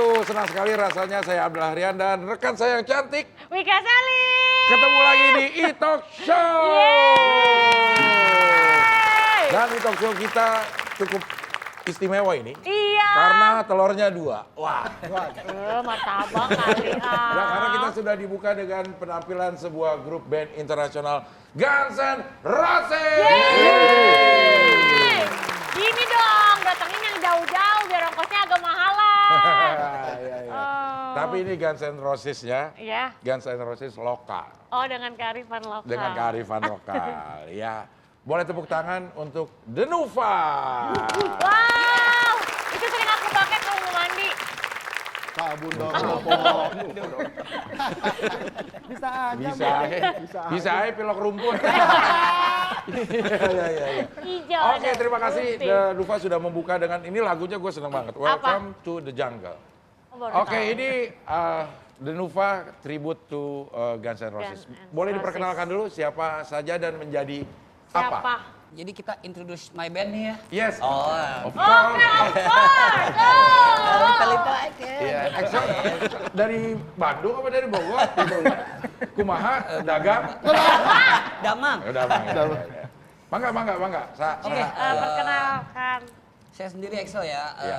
wabarakatuh. Senang sekali rasanya saya Abdul Harian dan rekan saya yang cantik. Wika Sali. Ketemu lagi di E-Talk Show. Dan E-Talk Show kita cukup istimewa ini. Iya. Karena telurnya 2. Wah. Martabak kali. Nah, karena kita sudah dibuka dengan penampilan sebuah grup band internasional Guns N' Roses. Gini dong, datangin yang jauh-jauh biar ongkosnya agak mahalan. Iya. Tapi ini Guns N' Roses-nya, Iya. Guns N' Roses lokal. Oh, dengan kearifan lokal. Dengan kearifan lokal, ya. Boleh tepuk tangan untuk Denuva. Wow, itu sering aku pakai kalau mau mandi. Sabun dong. Bisa aja. Bisa aja pilok rumput. Iya. Hijau. Oke, ada terima kasih putih. Denuva sudah membuka dengan ini lagunya gue seneng banget. Welcome to the Jungle. Oh, baru Oke, tahu. ini Denuva tribute to Guns N' Roses. Guns N' Boleh Roses. diperkenalkan dulu siapa saja dan menjadi Siapa? apa? Jadi kita introduce my band nih ya. Yes. Oh, Of course. Talita aja. Iya, Excel dari Bandung apa dari Bogor? Kumaha, dagang? Damang. Udah, Bang. Ya. Bangga. Oke, Perkenalkan. saya sendiri Excel ya. Iya.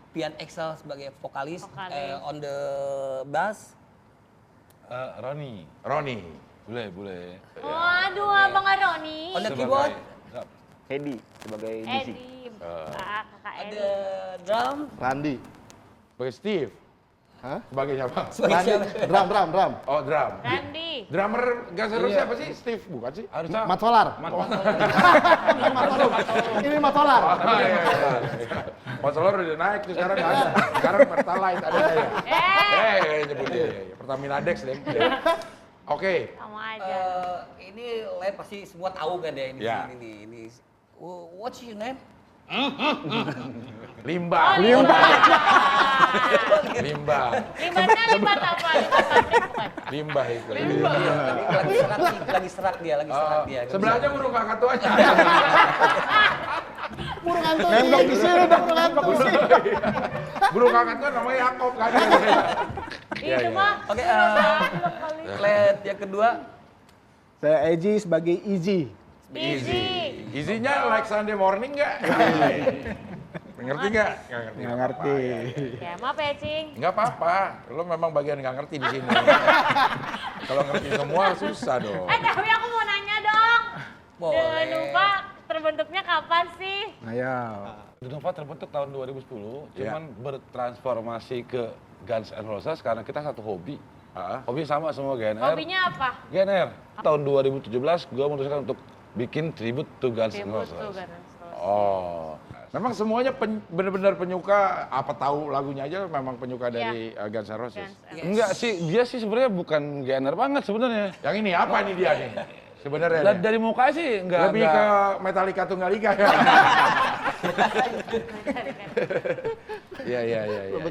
Pian Excel sebagai vokalis. Vokalis. On the bass. Roni, Roni. boleh. Waduh, Abang Aroni. On the keyboard. Hedi sebagai DC. Edi. Kakak Edi. Ada drum. Randi. Sebagai Steve. Hah? Sebagai siapa? Sebagai Randi. siapa? Drum. Oh, drum. Randy. Drummer Guns N' Roses siapa sih? Steve, bukan sih? Harusnya Mat Solar. Ini Mat Solar. Motor udah naik tuh sekarang nggak ada. Sekarang Pertalite ada ya. Nyebutnya. Pertamina Dex deh. Oke. Sama aja. Ini lain pasti semua tahu kan ya ini. Ya. Ini. What's your name? Limbah. Limbahnya limbat apa? Limbat pabrik bukan? Limbah itu. Lagi serak dia. Sebelahnya burung kakak tuanya. Burung hantu. Nembak di sini dong, burung hantu. Burung kakak tua namanya Yakob kan. Iya, Itu iya. mah. Oke, kali. Led yang kedua. Saya Eji sebagai Easy. Easy-nya like Sunday morning nggak? Ngerti nggak? Nggak ngerti. Ya, maaf ya, Cing. Nggak apa-apa, lo memang bagian nggak ngerti di sini. Kalau ngerti semua susah dong. Tapi aku mau nanya dong. Boleh. Denuva terbentuknya kapan sih? Ayo. Denuva terbentuk tahun 2010, Iya. cuman bertransformasi ke Guns N' Roses karena kita satu hobi. Hobi sama semua GNR. Hobinya apa? GNR. Tahun 2017 gue memutuskan untuk bikin tribute to Guns N' Tribute to Roses. Guns N' Roses. Oh, memang semuanya benar-benar penyuka, apa tahu lagunya aja memang penyuka dari Guns N' Roses. Guns N' Enggak sih, dia sih sebenarnya bukan GNR banget sebenarnya. Yang ini apa nih dia nih? Sebenarnya nih? Dari muka sih enggak. Lebih ke Metallica Tunggalika ya. Iya.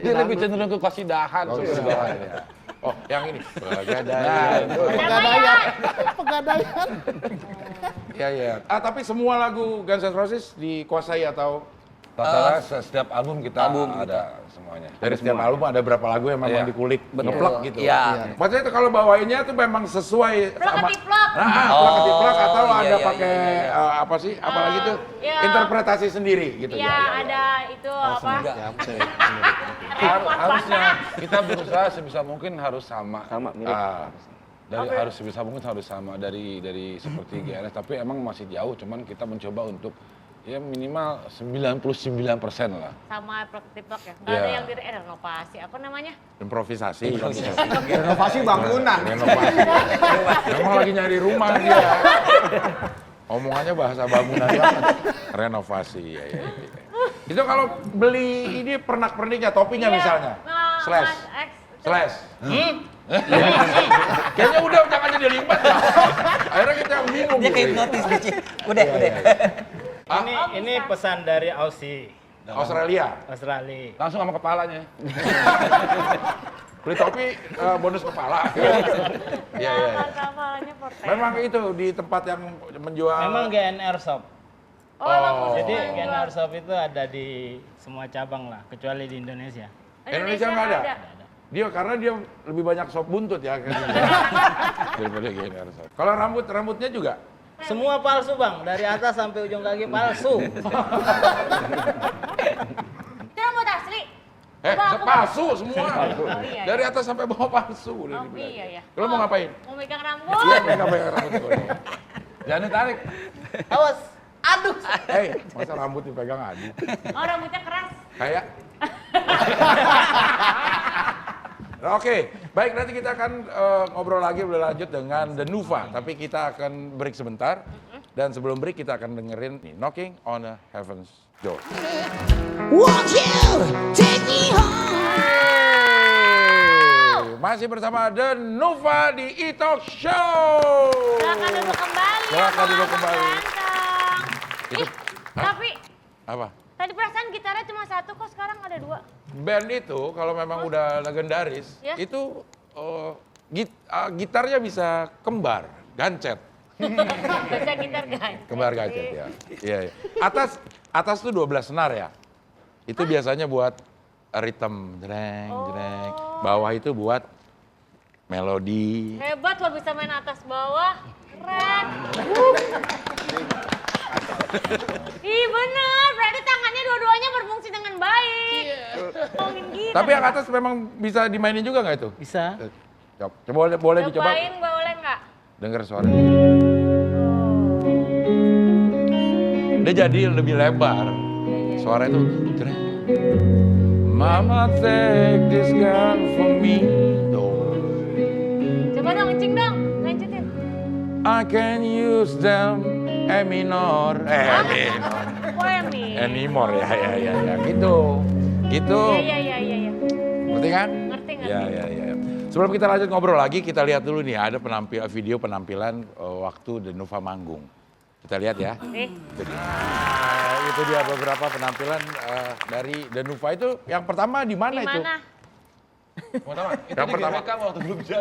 Dia lebih cenderung ke kasidahan. Oh, sebenarnya. ya. Oh, yang ini. Pegadaian. Pegadaian. Iya. Tapi semua lagu Guns N' Roses dikuasai atau Rata-rata setiap album kita ada semuanya. dari setiap album ada berapa lagu yang memang Iya. dikulik, Betul. ngeplek gitu. Iya. Maksudnya itu kalau bawainnya tuh memang sesuai sama Plek-ketiplek. plek ketiplek atau iya, ada iya, pakai iya. apa sih? Apalagi tuh Iya. interpretasi sendiri gitu Iya, ada itu apa? Harusnya kita berusaha sebisa mungkin harus sama. Sama, mirip. Harus sebisa mungkin harus sama dari seperti GNS, tapi emang masih jauh. Cuman kita mencoba untuk ya minimal 99% lah. Sama plek-ketiplek ya? Nggak ada Iya. yang renovasi, apa namanya? Improvisasi. Renovasi bangunan. Renovasi. Memang lagi nyari rumah dia. Omongannya bahasa bangunan banget. Renovasi, ya. Itu kalau beli ini pernak-perniknya, topinya Iya. misalnya. Nah, Slash. Mas X. Slash. Kayaknya udah jangan jadi limbat ya. Akhirnya kita yang bingung. Dia gitu. kayak notis Cici. Udah. Ini pesan dari Aussie, Australia. Australia. Langsung sama kepalanya. Beli topi bonus kepala. Iya. Kepalanya porter. Memang itu di tempat yang menjual. Memang GNR Shop. Oh, bagus. Jadi Jual. GNR Shop itu ada di semua cabang lah, kecuali di Indonesia. Indonesia nggak ada. Dia karena dia lebih banyak sop buntut ya daripada GNR Shop. Kalau rambutnya juga. Semua palsu bang, dari atas sampai ujung kaki palsu. Itu rambut asli. Palsu semua. Oh, iya. Dari atas sampai bawah palsu. Oh iya ya. Lo mau ngapain? Mau megang rambut. Iya, pegang rambut gue. Jangan ditarik. Awas, aduh. Masa rambut dipegang adu? Oh rambutnya keras. Kayak. Oke, baik nanti kita akan ngobrol lagi lebih lanjut dengan The Nuva. Tapi kita akan break sebentar. Dan sebelum break kita akan dengerin nih, Knocking on a Heaven's Door. Won't you take me home? Masih bersama The Nuva di E-Talk Show. Silakan duduk kembali. Silakan duduk Abang kembali. ganteng. Itu, Tapi apa? tadi perasaan gitarnya cuma satu kok sekarang ada dua. Band itu kalau memang udah legendaris, Ya. itu gitarnya bisa kembar, gancet. Bisa gitar guys. Kembar gancet ya. Iya, iya. Atas tuh 12 senar ya. Itu biasanya buat rhythm, jreng, jreng. Bawah itu buat melodi. Hebat lo bisa main atas bawah. Keren. Ih bener, berarti tangannya dua-duanya berfungsi dengan baik. Ngomongin gitu. Tapi yang atas memang bisa dimainin juga nggak itu? Bisa. Coba boleh dicoba. Cobain boleh nggak? Dengar suaranya. Dia jadi lebih lebar. Suara itu jreng. Mama take this gun for me. Tuh. Coba dong, kencing dong, lanjutin. I can use them E minor. Minor. Oh Emi. Anymore ya. Gitu. Iya. Ngerti kan? Ngerti. Ya. Sebelum kita lanjut ngobrol lagi, kita lihat dulu nih ada video penampilan waktu The Nuva manggung. Kita lihat ya. Itu dia. Itu dia beberapa penampilan dari The Nuva itu. Yang pertama di mana itu? Yang pertama. waktu belum jadi.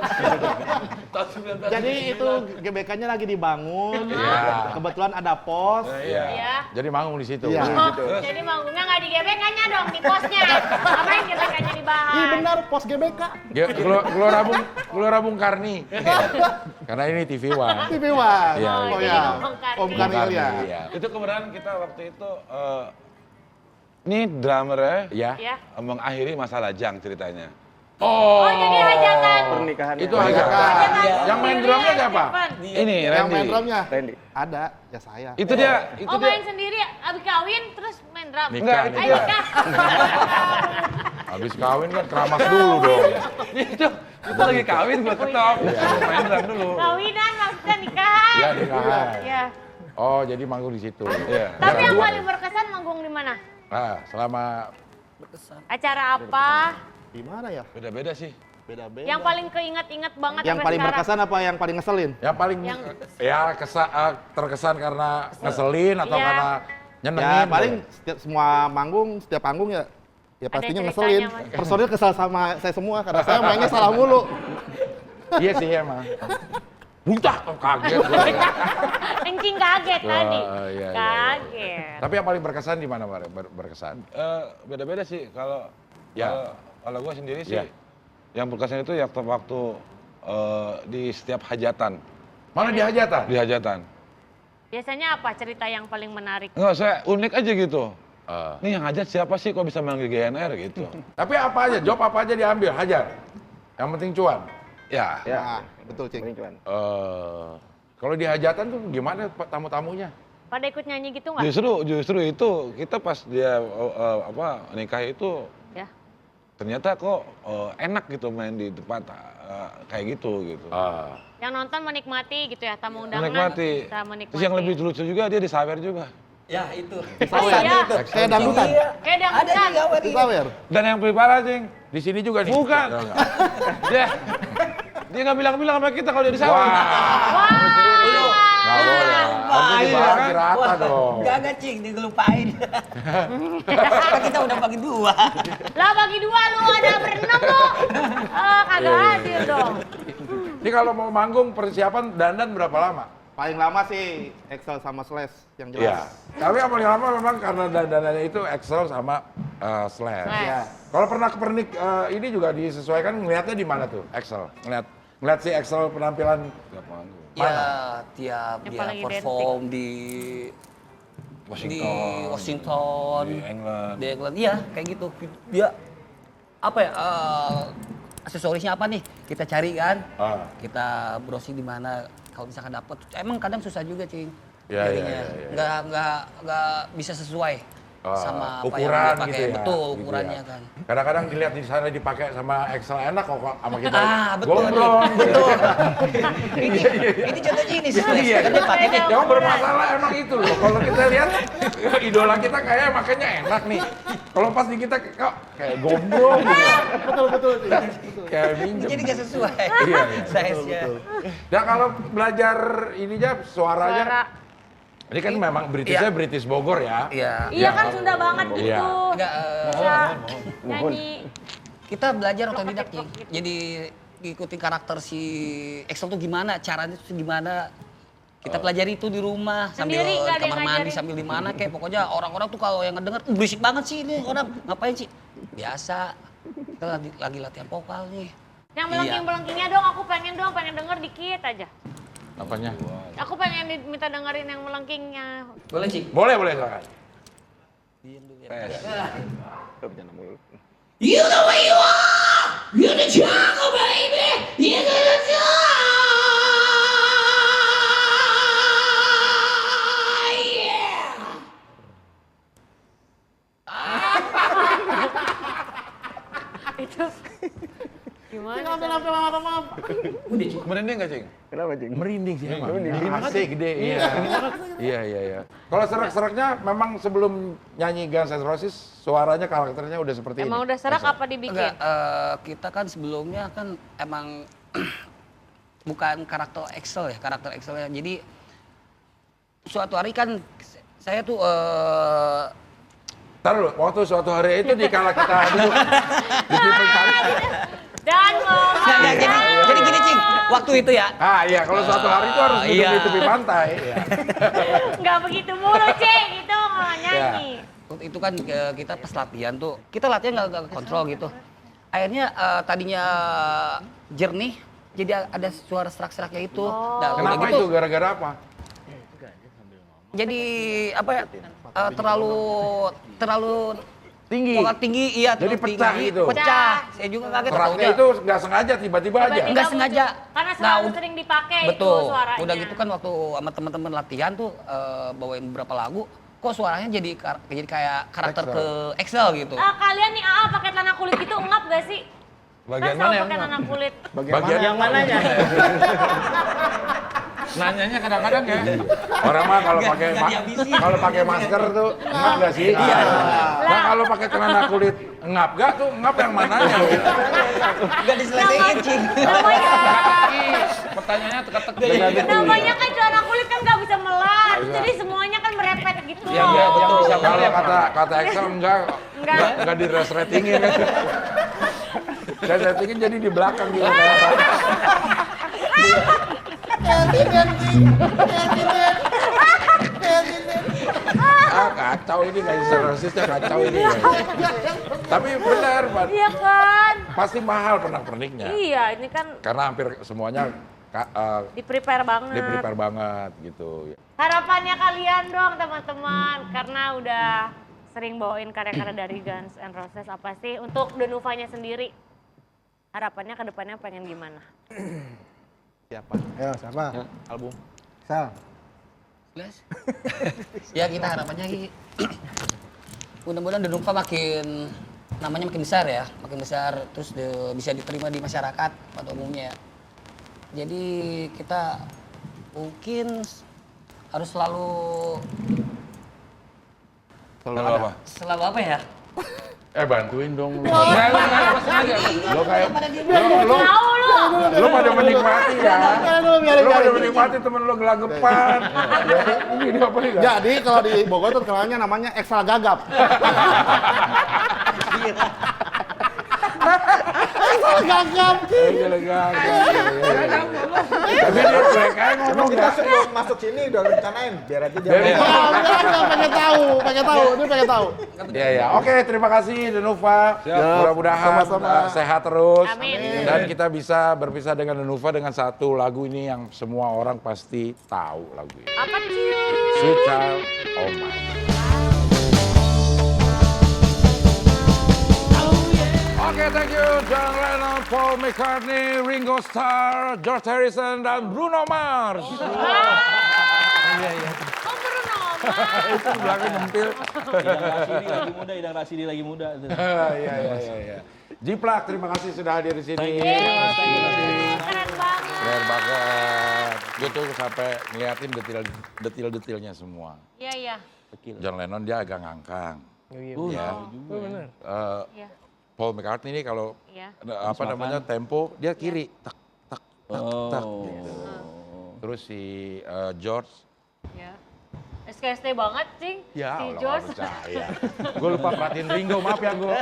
Jadi itu GBK-nya lagi dibangun. Iya. Kebetulan ada pos. Iya. Iya. Jadi manggung di situ. Iya. Oh, jadi manggungnya nggak di GBK-nya dong, di posnya. Ngapain GBK-nya dibahas? Iya benar, pos GBK. Gelora Bung Karni. Karena ini TV One. TV One. Iya, Oh jadi ya. Om Karni. Om Karni ya. Iya. Itu kemudian kita waktu itu ini drummernya Ya. Ya. mengakhiri masa lajang ceritanya. Oh, jadi hajatan. Pernikahan itu hajatan. Yang main drumnya siapa? Ini Yang main Randy. drumnya Randy. ada, ya saya. Itu dia, Oh main sendiri, abis kawin terus main drum. Nikah, Enggak, Ayo nikah. nikah. Habis kawin kan keramas dulu dong. itu lagi kawin gua ketok. Main drum dulu. Kawinan maksudnya nikahan. Iya, nikahan. Iya. Oh, jadi manggung di situ. Iya. Tapi yang paling berkesan manggung di mana? Nah, selama Acara apa? Gimana ya? Beda-beda sih. Beda-beda. Yang paling keinget-inget banget Yang sampai paling sekarang? berkesan apa yang paling ngeselin? yang paling terkesan karena ngeselin atau Iya. karena nyenengin. Ya paling semua setiap panggung ya pastinya ceritanya, ngeselin. Mas. Personil kesal sama saya semua karena saya mainnya salah mulu. Iya sih emang. Budak, kaget gua. Encing kaget tadi. Iya. Kaget. Tapi yang paling berkesan di mana, Pak? Berkesan? Beda-beda sih kalau Ya. kalau gua sendiri sih Ya. yang berkesan itu ya waktu di setiap hajatan. Mana di hajatan? Di hajatan. Biasanya apa cerita yang paling menarik? Enggak, saya unik aja gitu. Eh. Nih yang hajat siapa sih kok bisa manggil GNR gitu. Tapi apa aja, job apa aja diambil, hajar. Yang penting cuan. Ya. Ya, betul, Cing. Paling cuan. Kalau di hajatan tuh gimana tamu-tamunya? Pada ikut nyanyi gitu nggak? Justru itu kita pas dia nikah itu Ya. ternyata kok enak gitu main di tempat kayak gitu. Yang nonton menikmati gitu ya, tamu undangan. Menikmati. Bisa menikmati. Terus yang lebih lucu juga dia disawer juga. Ya itu. Oh iya, Kayak dangdutan. kayak dangdutan. Disawer. Dan yang lebih parah, Cing. Di sini juga nih? Bukan. Enggak. Dia nggak bilang-bilang sama kita kalau dia disawer. Wah, Wah. nggak boleh. Harus dibagi rata dong. Gak Cing, dia ngelupain. Kan kita udah bagi dua. Lah bagi dua lu ada berenam lu. Kagak adil dong. Ini kalau mau manggung persiapan dandan berapa lama? Paling lama sih Excel sama Slash yang Iya. jelas. Tapi yang paling lama memang karena dandanannya itu Excel sama slash. Slash. Kalau pernah ke pernik ini juga disesuaikan ngelihatnya di mana tuh? Excel. Ngelihat si Excel penampilan Tiap manggung. Ya, tiap Yang dia paling perform di Washington, di England. di England, iya kayak gitu. Dia apa ya? Aksesorisnya apa nih? Kita cari kan, kita browsing di mana. Kalau misalkan dapat, emang kadang susah juga, Cing. Iya, Nyarinya. iya. Nggak bisa sesuai sama apa yang ukuran dia pakai. gitu ya. Betul, gitu ukurannya ya. kan. Kadang-kadang dilihat di sana dipakai sama Excel enak kok sama kita. Betul. Gombrong gitu. Ini contohnya ini sih. Kan dia pakai nih. Yang bermasalah emang itu loh. Kalau kita lihat idola kita kayak makanya enak nih. Kalau pas di kita kok kayak gombrong gitu. Betul. Kayak minjem. Jadi nggak sesuai. Iya. Size-nya. Nah kalau belajar ininya suaranya, Suara. ini kan memang Britishnya British Bogor ya. Iya. Iya kan Sunda banget Iya. gitu. Enggak, Bisa nyanyi. kita belajar otodidak ya. Jadi ngikutin karakter si Excel tuh gimana, caranya tuh gimana. Kita pelajari itu di rumah sambil Sendiri, nggak ada yang kamar mandi ngajarin? sambil di mana kayak pokoknya orang-orang tuh kalau yang ngedenger berisik banget sih ini orang ngapain sih? Biasa. Kita lagi latihan vokal nih. Yang melengking-melengkingnya dong, aku pengen denger dikit aja. Apanya? Aku pengen minta dengerin yang melengkingnya. Boleh sih? Boleh silakan. Diam dulu ya. You the way you are! You're the jungle, baby! You're gonna die! Yeah! Itu gimana? Merinding nggak, Cing? Kenapa, Cing? Merinding sih emang. Asik gede. Iya. Kalau serak-seraknya memang sebelum nyanyi Guns N' Roses suaranya karakternya udah seperti Emang ini. udah serak apa dibikin? Enggak, kita kan sebelumnya kan emang bukan karakter Excel ya, karakter Excelnya. Jadi suatu hari kan saya tuh Ntar dulu, waktu suatu hari itu di kala kita duduk di pinggir pantai. Dan ngomong. jadi gini Cing, waktu itu ya. Ah iya, kalau suatu hari itu harus duduk Iya. di tepi pantai. Iya. Nggak begitu mulu, Cek. Itu nggak nyanyi. Waktu itu kan kita pas latihan tuh, kita latihan nggak kontrol gitu. Akhirnya tadinya jernih, jadi ada suara serak-seraknya itu. Nah, udah Kenapa gitu, itu? Gara-gara apa? jadi apa ya? Terlalu Tinggi. vokal tinggi, iya Jadi terlalu pecah tinggi. gitu. Pecah. Saya juga kaget. Seraknya taunya. itu nggak sengaja tiba-tiba aja. Tiba-tiba Nggak muncul. sengaja. Karena Nah, selalu ud- sering dipakai itu Betul. suaranya. Udah gitu kan waktu sama teman-teman latihan tuh bawain beberapa lagu, kok suaranya jadi kayak karakter Excel. ke Excel gitu. Kalian nih pakai celana kulit gitu ngap gak sih? Bagian Kan mana selalu yang pakai celana kulit. Bagian Yang mananya? nanyanya kadang-kadang ya. Orang mah kalau pakai Nggak dihabisin. kalau pakai masker tuh ngap gak sih? Iya. Nah kalau pakai celana kulit ngap gak tuh ngap yang mananya? Enggak diselesaikan, Cing. Pertanyaannya teka-teki. Dengan itu. Namanya kan celana kulit kan nggak bisa melar. Jadi semuanya kan merepet gitu. Iya, betul. Bisa kalau kata Excel enggak di resletingin kan. Resletingin jadi di belakang gitu. Kacau ini guys, rasisnya kacau ini. Tapi benar, Pak. Iya kan? Pasti mahal pernak-perniknya. Iya, ini kan Karena hampir semuanya di-prepare banget. di-prepare banget gitu. Harapannya kalian dong teman-teman, karena udah sering bawain karya-karya dari Guns N' Roses, apa sih untuk Danuvanya sendiri? Harapannya ke depannya pengen gimana? Siapa? Ayo, siapa? Album. Sal. Ya kita harapannya mudah-mudahan Danuva namanya makin besar ya, makin besar terus bisa diterima di masyarakat pada umumnya. Jadi kita mungkin harus selalu Selalu apa? ya? Bantuin dong lu. Nggak sengaja. Lo kayak Tahu lu. lo pada menikmati ya. Lo pada menikmati temen lo gelagapan. Ini apa nih? Jadi kalau di Bogor tuh terkenalnya namanya ekstra gagap. Gagap. Gagap. Tapi dia cuek aja ngomong Kita ya. sebelum masuk sini udah rencanain biar aja dia. Biar- Enggak, pengen tahu, dia pengen tahu. Iya ya. Oke, terima kasih Danuva. Mudah-mudahan Sama-sama. sehat terus. Amin. Dan kita bisa berpisah dengan Danuva dengan satu lagu ini yang semua orang pasti tahu lagu ini. Apa sih? Sweet Child of Mine. Oke, thank you John Lennon, Paul McCartney, Ringo Starr, George Harrison, dan Bruno Mars. Oh, Bruno Mars. Itu belakang nyempil. Idang Rasidi lagi muda. Iya. Jiplak, terima kasih sudah hadir di sini. Keren banget. Keren banget. Gue tuh sampai ngeliatin detil-detilnya semua. Iya. John Lennon dia agak ngangkang. Iya. Iya. Paul McCartney ini kalau Iya. apa namanya tempo dia kiri tak gitu. Terus si George Iya. SKSD banget, Cing. ya Si Allah George. nggak percaya. Gue lupa perhatiin Ringo, maaf ya gue.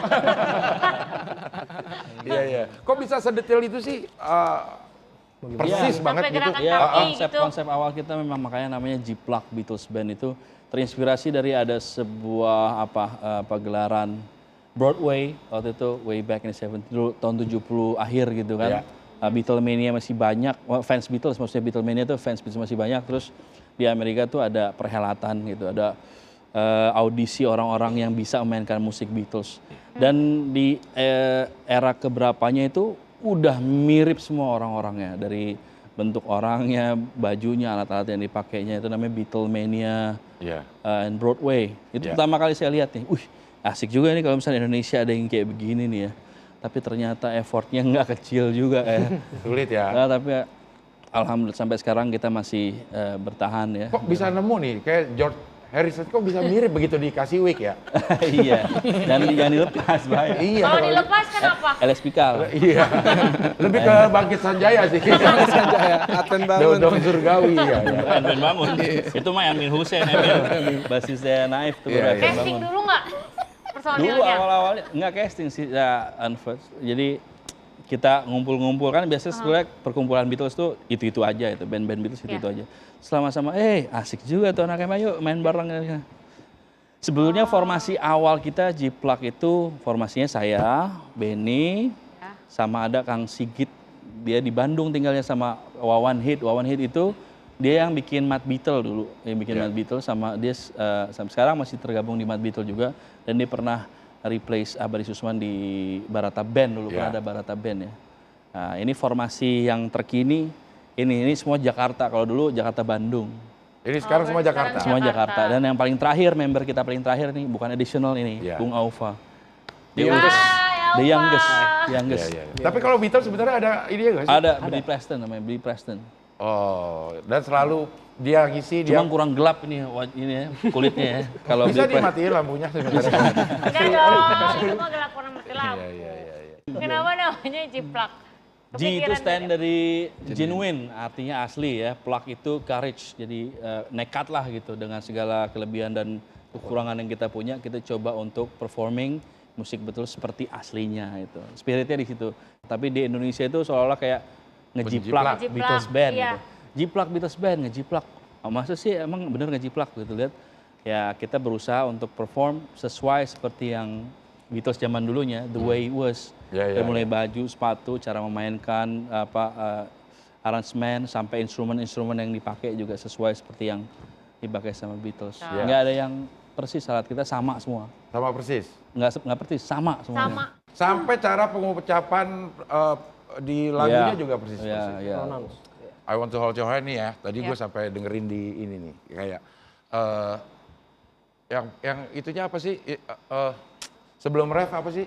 Iya. Kok bisa sedetil itu sih? Persis banget Sampai gitu. gerakan Ya, kaki gitu. konsep awal kita memang makanya namanya Jiplak Beatles Band itu terinspirasi dari ada sebuah pagelaran Broadway waktu itu way back in the 70s dulu, tahun 70 akhir gitu kan. Beatlemania masih banyak, fans Beatles maksudnya Beatlemania itu fans Beatles masih banyak. Terus di Amerika tuh ada perhelatan gitu, ada audisi orang-orang yang bisa memainkan musik Beatles. Dan di era keberapanya itu udah mirip semua orang-orangnya, dari bentuk orangnya, bajunya, alat-alat yang dipakainya itu namanya Beatlemania and Broadway. Itu pertama kali saya lihat nih, asik juga nih kalau misalnya Indonesia ada yang kayak begini nih ya. Tapi ternyata effortnya nggak kecil juga ya. Sulit ya. Nah, tapi alhamdulillah sampai sekarang kita masih bertahan ya. Kok bisa nemu nih kayak George Harrison kok bisa mirip begitu dikasih wig ya? Iya, dan jangan dilepas bahaya. Iya. Kalau dilepas kenapa? LS Pikal. Iya. Lebih ke Bangkit Sanjaya sih. Aten bangun. Daun surgawi ya. Ben bangun. Itu mah Emil Hussein, basisnya Naif tuh. Iya, iya. Casting dulu nggak? Dulu Personilnya? awal-awalnya nggak casting sih, ya unfirst. Jadi kita ngumpul-ngumpul kan biasanya sebenarnya perkumpulan Beatles tuh itu aja itu band-band Beatles itu aja. Selama-sama asik juga tuh anaknya, ayo main bareng. Sebelumnya formasi awal kita Jiplak itu formasinya saya, Benny, sama ada Kang Sigit. Dia di Bandung tinggalnya sama Wawan Hit. Wawan Hit itu dia yang bikin Mad Beatle dulu, Mad Beatle sama dia sampai sekarang masih tergabung di Mad Beatle juga, dan dia pernah replace Abadi Susman di Barata Band dulu, pernah ada Barata Band ya. Nah, ini formasi yang terkini, ini semua Jakarta, kalau dulu Jakarta Bandung. Ini sekarang semua Jakarta. Semua Jakarta. Dan yang paling terakhir, member kita paling terakhir nih, bukan additional ini, Bung Aufa. The youngest. Tapi kalau Beatles sebenarnya ada ini ya nggak sih? Ada Billy Preston namanya, Billy Preston. Oh, dan selalu dia ngisi Cuma dia. kurang gelap ini ya, kulitnya ya. Kalau Bisa Billy Preston. dimatiin lampunya sebenarnya. Enggak dong, itu mah gelap warna mati lampu. Iya. Kenapa namanya Jiplak? G itu stand dari genuine, artinya asli ya. Plak itu courage, jadi nekat lah gitu. Dengan segala kelebihan dan kekurangan yang kita punya, kita coba untuk performing musik betul seperti aslinya itu. Spiritnya di situ. Tapi di Indonesia itu seolah-olah kayak ngejiplak Beatles Band gitu. Jiplak Beatles Band, ngejiplak. Masa sih emang bener ngejiplak gitu, lihat. Ya kita berusaha untuk perform sesuai seperti yang Beatles zaman dulunya, the way it was. Dari mulai baju, sepatu, cara memainkan, aransemen, sampai instrumen-instrumen yang dipakai juga sesuai seperti yang dipakai sama Beatles. Nggak ada yang persis, alat kita sama semua. Sama persis. Nggak persis, sama semuanya. Sampai cara pengucapan di lagunya juga persis. I want to hold your hand nih ya. Tadi gue sampai dengerin di ini nih, kayak yang itunya apa sih? Sebelum ref apa sih?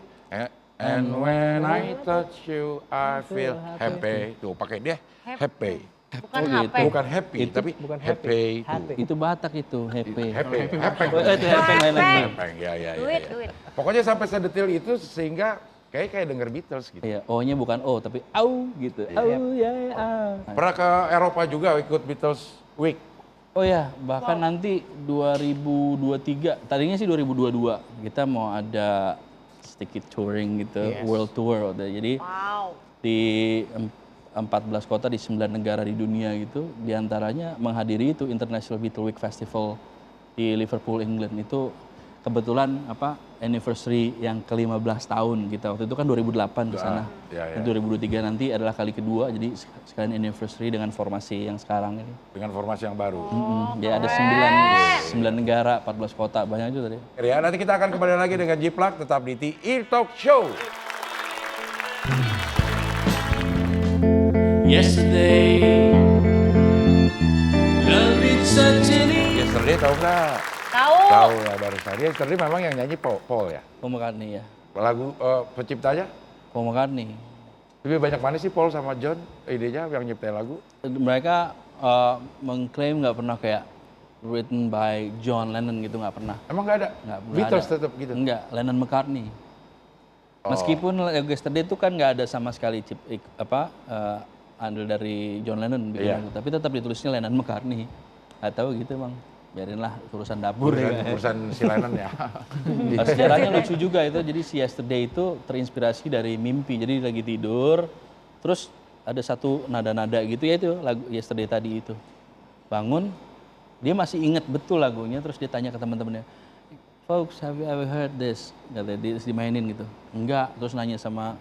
And when I touch you, I feel happy. Tuh pakai dia happy. Bukan HP. Bukan happy, tapi happy. Itu Batak itu, happy. Happy. Itu happy lain lagi. Ya. Duit. Pokoknya sampai sedetil itu sehingga kayak denger Beatles gitu. Iya, O-nya bukan O, tapi au gitu. Au, ya, au. Pernah ke Eropa juga ikut Beatles Week. Oh ya, bahkan nanti 2023, tadinya sih 2022, kita mau ada sedikit touring gitu, world tour. Jadi di 14 kota di 9 negara di dunia gitu, diantaranya menghadiri itu International Beatle Week Festival di Liverpool, England. Itu kebetulan anniversary yang ke-15 tahun kita. Waktu itu kan 2008 di sana. Ya. 2023 nanti adalah kali kedua, jadi sekalian anniversary dengan formasi yang sekarang ini. Dengan formasi yang baru. Ya ada 9 negara, 14 kota, banyak juga tadi. Ya, nanti kita akan kembali lagi dengan Jiplak, tetap di TE Talk Show. Yesterday, love it such an Yesterday tahu nggak? Tahu. Tahu lah barusan. Yesterday memang yang nyanyi Paul ya? Paul McCartney ya. Lagu penciptanya? Paul McCartney. Lebih banyak mana sih Paul sama John idenya yang nyiptain lagu? Mereka mengklaim nggak pernah kayak written by John Lennon gitu, nggak pernah. Emang nggak ada? Nggak Beatles ada. tetap gitu? Enggak, Lennon McCartney. Meskipun lagu Yesterday itu kan nggak ada sama sekali andil dari John Lennon bikin lagu, tapi tetap ditulisnya Lennon McCartney. Nggak tahu gitu Bang. Biarinlah urusan dapur Urusan si Lennon ya. Sejarahnya lucu juga itu. Jadi si Yesterday itu terinspirasi dari mimpi. Jadi lagi tidur, terus ada satu nada-nada gitu ya, itu lagu Yesterday tadi itu. Bangun, dia masih inget betul lagunya, terus dia tanya ke teman-temannya, "Folks, have you ever heard this?" Katanya dia dimainin gitu. Enggak, terus nanya sama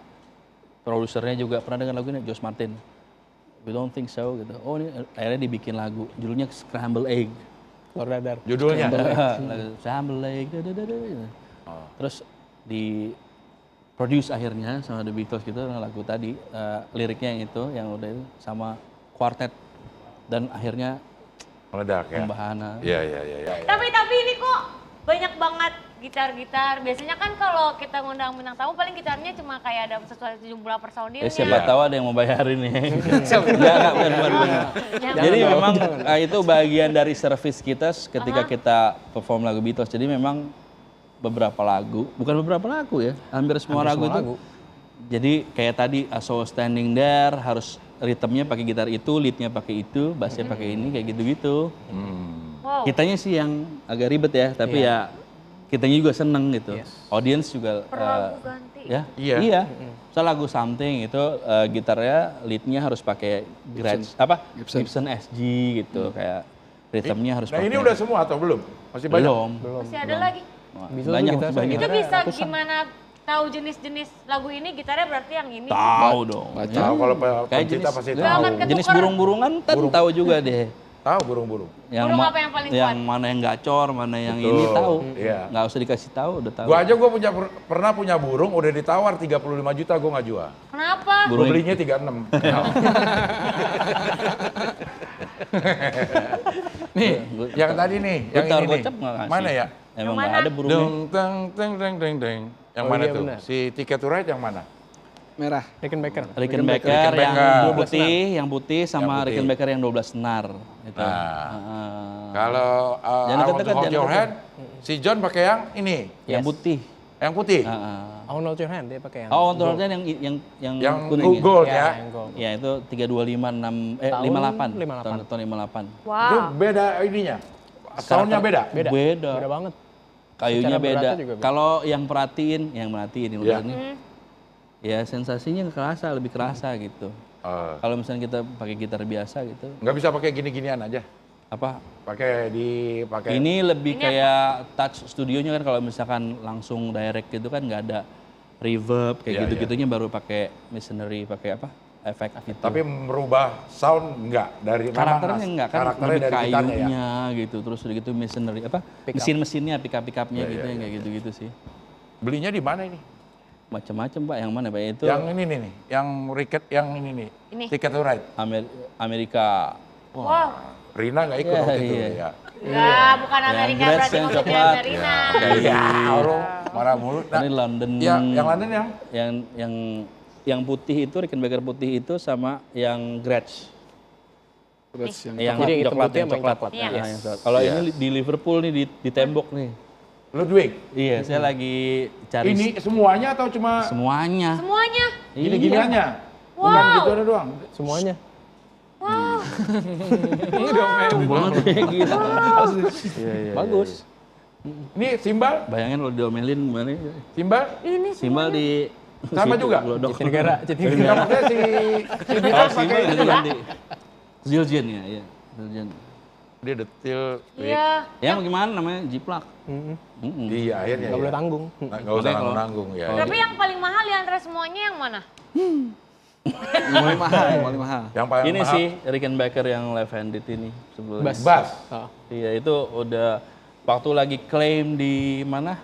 produsernya juga, "Pernah dengar lagu ini?" Josh Martin. "We don't think so," gitu. Oh, ini akhirnya dibikin lagu, judulnya Scramble Egg. Lord Dadar. Judulnya? Scramble Egg. Terus di produce akhirnya sama The Beatles gitu, lagu tadi, liriknya yang itu, yang udah itu, sama quartet. Dan akhirnya Meledak ya? pembahana. Iya. Tapi ini kok banyak banget gitar-gitar. Biasanya kan kalau kita ngundang bintang tamu paling gitarnya cuma kayak ada sesuai jumlah personilnya. Siapa tahu ada yang mau bayarin nih. Enggak, bukan. Jadi memang itu bagian dari service kita ketika kita perform lagu Beatles. Jadi memang beberapa lagu, bukan beberapa lagu ya, hampir semua lagu itu. Jadi kayak tadi I Saw Standing There harus ritmenya pakai gitar itu, leadnya pakai itu, bassnya pakai ini, kayak gitu-gitu. Wow. Kitanya sih yang agak ribet ya, tapi ya kitanya juga seneng gitu. Audience juga Lagu ganti. ya. Iya. Soal lagu Something itu gitarnya leadnya harus pakai Gibson SG gitu, kayak ritmenya harus Nah pakai. ini udah semua atau belum? Masih banyak? Belum. Masih ada lagi. Banyak, masih banyak. Itu bisa gimana tahu jenis-jenis lagu ini gitarnya berarti yang ini? Tahu dong. Tahu kalau Kayak pencipta pasti Nggak tahu. akan ketukar. Jenis burung-burungan tahu juga deh. Tahu burung-burung. Burung apa yang paling kuat? mana yang gacor, mana yang ini tahu. Iya. Nggak usah dikasih tahu, udah tahu. Gua aja pernah punya burung udah ditawar 35 juta gua nggak jual. Kenapa? Gua belinya 36. Nih, yang tadi nih, yang Bentar, ini nih. gocap nggak ngasih? Mana ya? Emang Yang nggak mana? ada burungnya. Deng. Yang mana tuh? Si Ticket to Ride yang mana? Merah. Rickenbacker. Rickenbacker yang putih sama Yang putih. Rickenbacker yang 12 senar itu. Kalau I Jangan Want to deket-deket, Hold jangan Your deket. Hand, si John pakai yang ini, Yang putih. yang putih. I want to hold your hand, dia pakai yang Oh, untuk yang Yang kuning ya? gold ya. ya. Yang gold. Ya itu 3256 Tahun 58. 58. Tahun 58. Itu Wow. beda ininya. Soundnya beda. Beda. Beda. Beda banget. Kayunya Secara beda. beratnya juga beda. Kalau yang merhatiin ini Iya. ini. Ya sensasinya lebih kerasa gitu. Kalau misalnya kita pakai gitar biasa gitu, Nggak bisa pakai gini-ginian aja. apa? Pakai Ini lebih kayak touch studionya kan, kalau misalkan langsung direct gitu kan nggak ada reverb kayak Iya, gitu-gitunya, baru pakai machinery, pakai apa? Efek gitu. tapi merubah sound enggak dari Karakternya enggak kan, karakternya lebih dari gitarnya ya. kayunya gitu, terus udah gitu machinery apa? Mesin-mesinnya, pick-up-nya gitu yang kayak gitu-gitu sih. Belinya di mana ini? Macam-macam Pak, yang mana Pak? Itu Yang ini nih, yang Ricket yang ini nih. Ini. Ticket to Ride. Amerika. Wow. Rina nggak ikut Iya, waktu itu iya. ya. Enggak, bukan Amerika Gretsch berarti yang maksudnya coklat. Marina. Iya, orang marah mulu. Ini London. Ya, yang London ya? Yang putih itu, Rickenbacker putih itu sama yang Gretsch. Yang Jadi yang coklat, hitam yang putih sama yang coklat. coklat. Iya. Yang coklat. Kalau Iya. ini di Liverpool nih, di tembok nih. Ludwig. Iya, saya lagi cari Ini semuanya atau cuma semuanya. Semuanya. gini-giniannya? Wow. Bukan gitu ada doang. Semuanya. Banget ya, gila. Bagus. Ini Simbal? Bayangin kalau diomelin gimana? Simbal? Ini Simbal di Sama situ, juga? Glodok. Jatinegara, Nah, Jatinegara. maksudnya si Simbal Oh, pakai Simbal itu itu juga? ganti. Zildjian ya, iya. Zildjian. Dia detil. Iya. Ya gimana namanya? Jiplak. Iya, akhirnya. Nggak ya. boleh tanggung. Nggak usah Makanya kalau- nanggung-nanggung ya. Tapi yang paling mahal di antara semuanya yang mana? Mulai mahal. Yang paling Ini mahal, sih Rickenbacker yang left-handed ini sebelumnya. bass. Oh. Iya itu udah waktu lagi claim di mana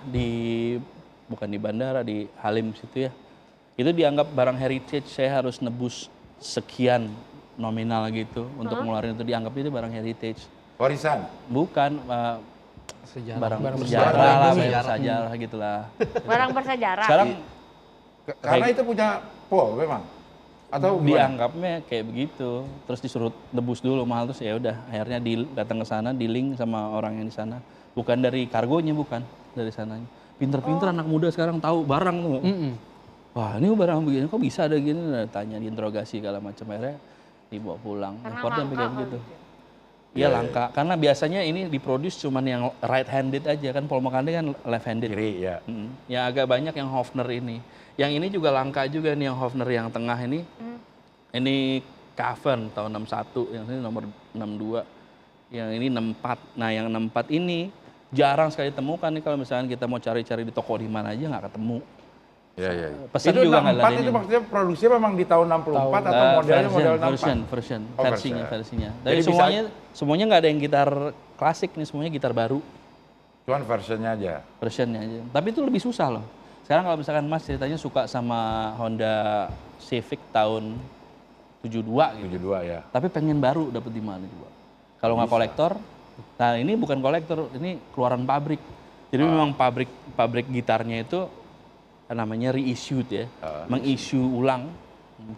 bukan di bandara di Halim situ ya. Itu dianggap barang heritage, saya harus nebus sekian nominal gitu untuk ngeluarin itu dianggap itu barang heritage. Warisan. Bukan barang Barang sejarah lah, barang sejarah gitulah. Barang bersejarah. Sekarang Karena itu punya Paul memang. Atau gimana? dianggapnya kayak begitu, terus disuruh nebus dulu mahal terus ya udah akhirnya datang ke sana di link sama orang yang di sana. Bukan dari kargonya, bukan dari sananya. Pinter-pinter anak muda sekarang tahu barang tuh. Wah ini barang begini kok bisa ada gini, nah, tanya diinterogasi segala macam akhirnya dibawa pulang. Karena Importnya langka kayak kali begitu. gitu. Iya langka, karena biasanya ini diproduce cuman yang right handed aja kan, Paul McCartney kan left handed. Kiri ya. Yang agak banyak yang Hofner ini. Yang ini juga langka juga nih yang Hofner yang tengah ini. Ini Cavern tahun 61, yang ini nomor 62. Yang ini 64. Nah yang 64 ini jarang sekali ditemukan nih kalau misalnya kita mau cari-cari di toko di mana aja nggak ketemu. Iya, iya. Pesan Itu juga nggak 64 itu ladenin. maksudnya produksinya memang di tahun 64 atau modelnya model 64? version, Oh, versinya. Jadi Dari bisa- semuanya nggak ada yang gitar klasik nih, semuanya gitar baru. Cuman versionnya aja. Versionnya aja. Tapi itu lebih susah loh. Sekarang kalau misalkan Mas ceritanya suka sama Honda Civic tahun 72 gitu. 72 ya. Tapi pengen baru dapat di mana coba? Kalau nggak kolektor, nah ini bukan kolektor, ini keluaran pabrik. Jadi memang pabrik gitarnya itu namanya reissued ya, mengissue ulang.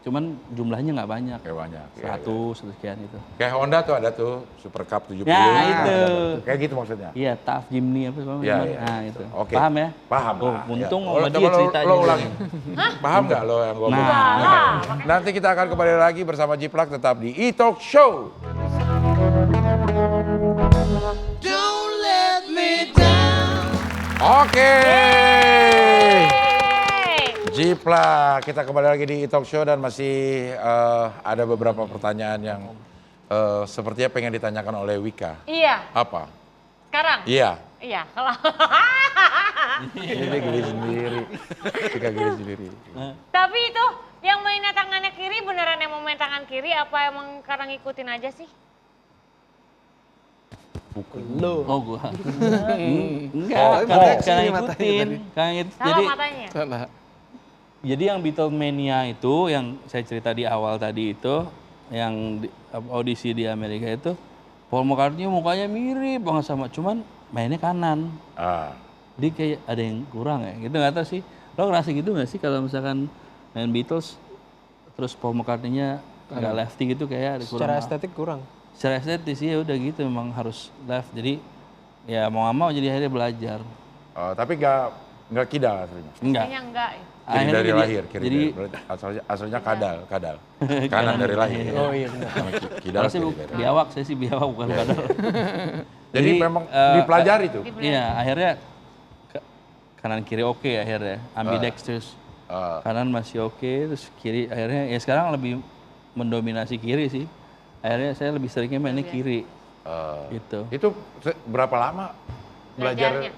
Cuman jumlahnya nggak banyak. Kayak banyak. 100 sekian itu. Kayak Honda tuh ada tuh Super Cup 70. Ya, Nah, itu. ada tuh. Kayak gitu maksudnya. Iya, TAF Jimny apa segala Iya, macam. iya. Nah, itu. Oke. Paham ya? Paham. Oh, lah. untung Ya. sama Coba dia ceritanya. Lo ulangin. Paham nggak lo yang gue Nah. bilang? Nanti kita akan kembali lagi bersama Jiplak tetap di E-Talk Show. Don't let me down. Oke. Jiplak, kita kembali lagi di E-Talk Show dan masih ada beberapa pertanyaan yang sepertinya pengen ditanyakan oleh Wika. Iya, Apa? sekarang. Iya. Iya, kalau Ini geli sendiri. Wika geli sendiri. tapi itu yang mainnya tangannya kiri beneran yang mau main tangan kiri apa emang karena ngikutin aja sih? Oh, gua. Enggak, Oh, karena matanya matanya ngikutin. Salah Jadi matanya. Salah. Jadi yang Beatlemania itu yang saya cerita di awal tadi itu yang audisi di Amerika itu Paul McCartney mukanya mirip banget sama cuman mainnya kanan. Ah. Jadi kayak ada yang kurang ya gitu nggak tahu sih. Lo ngerasa gitu nggak sih kalau misalkan main Beatles terus Paul McCartney-nya nggak lefty gitu kayak ada kurang. Secara estetik kurang. Secara estetis ya udah gitu memang harus left. Jadi ya mau nggak mau jadi akhirnya belajar. Tapi nggak kidal aslinya. Enggak. Kayaknya enggak ya. Kiri Akhirnya dari jadi- lahir, kiri jadi dari, berarti asalnya kadal. Kanan dari lahir. Oh iya benar. Kidal Kalau sih kiri dari. biawak, saya sih biawak bukan kadal. Jadi memang dipelajari tuh. Iya, akhirnya kanan kiri oke akhirnya, ambidextrous. Kanan masih oke, terus kiri akhirnya ya sekarang lebih mendominasi kiri sih. Akhirnya saya lebih seringnya mainnya kiri. Gitu. Itu berapa lama belajar? Belajarnya.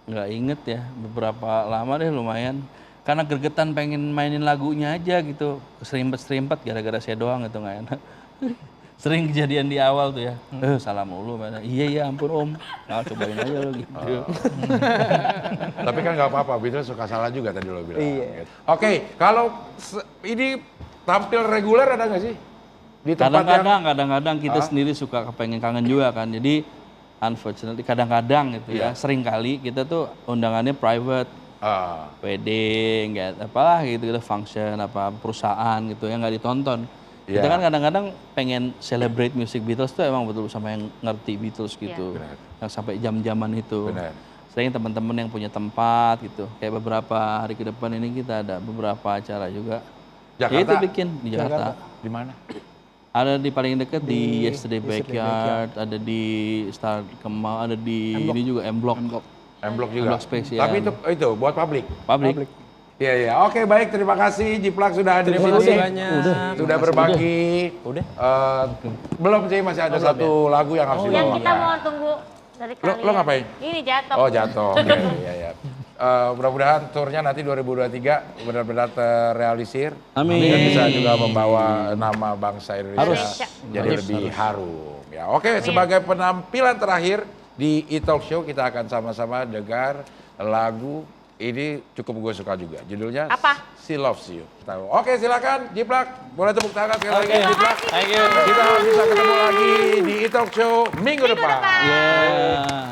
Nggak inget ya, beberapa lama deh lumayan. Karena gergetan pengen mainin lagunya aja gitu. Keserimpet-serimpet gara-gara saya doang itu nggak enak. Sering kejadian di awal tuh ya. Salah mulu. Iya ampun om. Nah, cobain aja lo gitu. Tapi kan nggak apa-apa, Beatles suka salah juga tadi lo bilang. Iya. Gitu. Oke, kalau ini tampil reguler ada nggak sih? Di tempat Kadang-kadang kita sendiri suka kepengen kangen juga kan. Jadi unfortunately kadang-kadang gitu ya. Sering kali kita tuh undangannya private. Wedding, apalah gitu, function, apa perusahaan gitu yang nggak ditonton. Kita kan kadang-kadang pengen celebrate music Beatles tuh emang betul sama yang ngerti Beatles gitu, yang sampai jam-jaman itu. Benar. Sering teman-teman yang punya tempat gitu, kayak beberapa hari ke depan ini kita ada beberapa acara juga. Jakarta? Ya itu bikin di Jakarta. Di mana? Ada di paling dekat di Yesterday Backyard, ada di Star Kemal, ada di ini juga M Block. M-Block juga. M-Block Space, ya. Tapi itu buat publik. Public. Iya, iya. Oke, baik. Terima kasih Jiplak sudah hadir di Terima kasih sini. banyak. Sudah berbagi. Udah. Belum sih, masih ada satu lagu yang harus Yang dibawakan. kita mau tunggu dari kalian. Lo ngapain? Ini jatuh. Oh, jatuh. Oke, iya, iya. Mudah-mudahan turnya nanti 2023 benar-benar terrealisir. Amin. Dan bisa juga membawa nama bangsa Indonesia jadi Harus. lebih harum. Ya, oke, sebagai penampilan terakhir di e-talk show kita akan sama-sama dengar lagu ini cukup gue suka juga. Judulnya Apa? She Loves You. Tahu. Oke, silakan Jiplak. Boleh tepuk tangan sekali lagi Jiplak. Thank you. Kita bisa ketemu lagi di e-talk show minggu depan. Yeah.